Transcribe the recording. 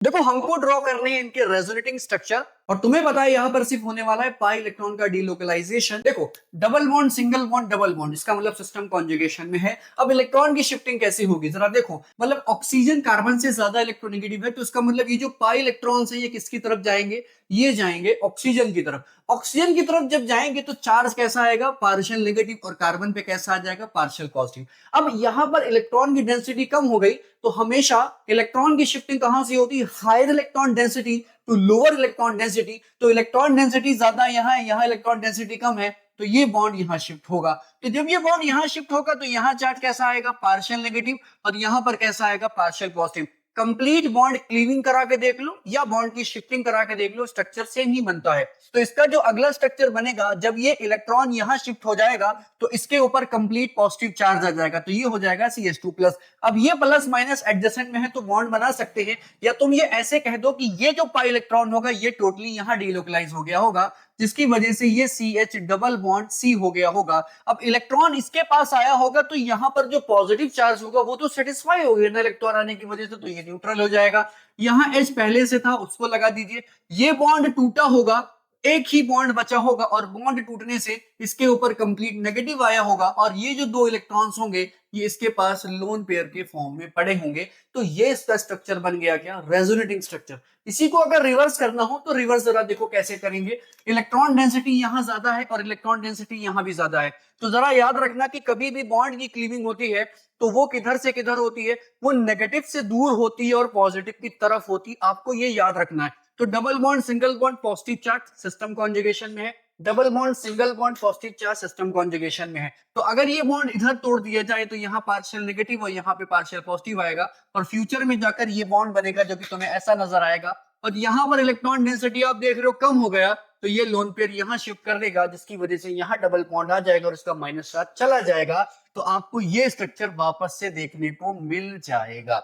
देखो हमको ड्रॉ करने हैं इनके रेजोनेटिंग स्ट्रक्चर और तुम्हें पता है यहां पर सिर्फ होने वाला है पाई इलेक्ट्रॉन का डीलोकलाइजेशन। देखो double bond single bond double bond इसका मतलब सिस्टम कॉन्जुगेशन में है। अब इलेक्ट्रॉन की शिफ्टिंग कैसी होगी जरा देखो, मतलब ऑक्सीजन कार्बन से ज्यादा इलेक्ट्रोनेगेटिव है तो इसका मतलब ये जो पाई इलेक्ट्रॉन्स है ये किसकी तरफ जाएंगे, ये जाएंगे ऑक्सीजन की तरफ। ऑक्सीजन की तरफ जब जाएंगे तो चार्ज कैसा आएगा, पार्शियल नेगेटिव, और कार्बन पे कैसा आ जाएगा, पार्शियल पॉजिटिव। अब यहां पर इलेक्ट्रॉन की डेंसिटी कम हो गई तो हमेशा इलेक्ट्रॉन की शिफ्टिंग कहां से होती है, higher electron density to lower electron density. तो इलेक्ट्रॉन डेंसिटी ज्यादा यहाँ है, यहाँ इलेक्ट्रॉन डेंसिटी कम है, तो ये बॉन्ड यहाँ शिफ्ट होगा। तो जब ये बॉन्ड यहाँ शिफ्ट होगा तो यहाँ चार्ज कैसा आएगा, पार्शियल नेगेटिव, और यहाँ पर कैसा आएगा, partial positive. Complete bond cleaving करा के देख लो या बॉन्ड की शिफ्टिंग करा के देख लो, स्ट्रक्चर सेम ही बनता है। तो इसका जो अगला स्ट्रक्चर बनेगा, जब ये इलेक्ट्रॉन यहां शिफ्ट हो जाएगा तो इसके ऊपर कंप्लीट पॉजिटिव चार्ज आ जाएगा, तो ये हो जाएगा CH2+। अब ये प्लस माइनस एडजेसेंट में है तो बॉन्ड बना सकते हैं, या तुम ये ऐसे कह दो कि ये जो पाई इलेक्ट्रॉन होगा ये टोटली यहां डीलोकलाइज हो गया होगा, जिसकी वजह से ये CH डबल बॉन्ड C हो गया होगा। अब इलेक्ट्रॉन इसके पास आया होगा तो यहां पर जो पॉजिटिव चार्ज होगा वो तो सेटिस्फाई हो गया ना इलेक्ट्रॉन आने की वजह से, तो ये न्यूट्रल हो जाएगा। यहां H पहले से था उसको लगा दीजिए, ये बॉन्ड टूटा होगा, एक ही बॉन्ड बचा होगा और बॉन्ड टूटने से इसके ऊपर कंप्लीट नेगेटिव आया होगा, और ये जो दो इलेक्ट्रॉन्स होंगे ये इसके पास लोन पेयर के फॉर्म में पड़े होंगे। तो ये इसका स्ट्रक्चर बन गया क्या, रेजोनेटिंग स्ट्रक्चर। इसी को अगर रिवर्स करना हो तो रिवर्स जरा देखो कैसे करेंगे। इलेक्ट्रॉन डेंसिटी यहां ज्यादा है और इलेक्ट्रॉन डेंसिटी यहां भी ज्यादा है, तो जरा याद रखना कि कभी भी बॉन्ड की क्लीविंग होती है तो वो किधर से किधर होती है, वो नेगेटिव से दूर होती है और पॉजिटिव की तरफ होती है, आपको ये याद रखना है। तो double bond single bond positive charge system conjugation में है, double bond single bond positive charge system conjugation में है। तो अगर ये बॉन्ड इधर तोड़ दिया जाए तो यहाँ पार्शियल नेगेटिव और यहाँ पे पार्शियल पॉजिटिव आएगा, और फ्यूचर में जाकर ये बॉन्ड बनेगा जो कि तुम्हें ऐसा नजर आएगा। और यहाँ पर इलेक्ट्रॉन डेंसिटी आप देख रहे हो कम हो गया, तो ये लोन पेयर यहाँ शिफ्ट कर देगा जिसकी वजह से यहाँ डबल बॉन्ड आ जाएगा और इसका माइनस चार्ज चला जाएगा। तो आपको ये स्ट्रक्चर वापस से देखने को मिल जाएगा।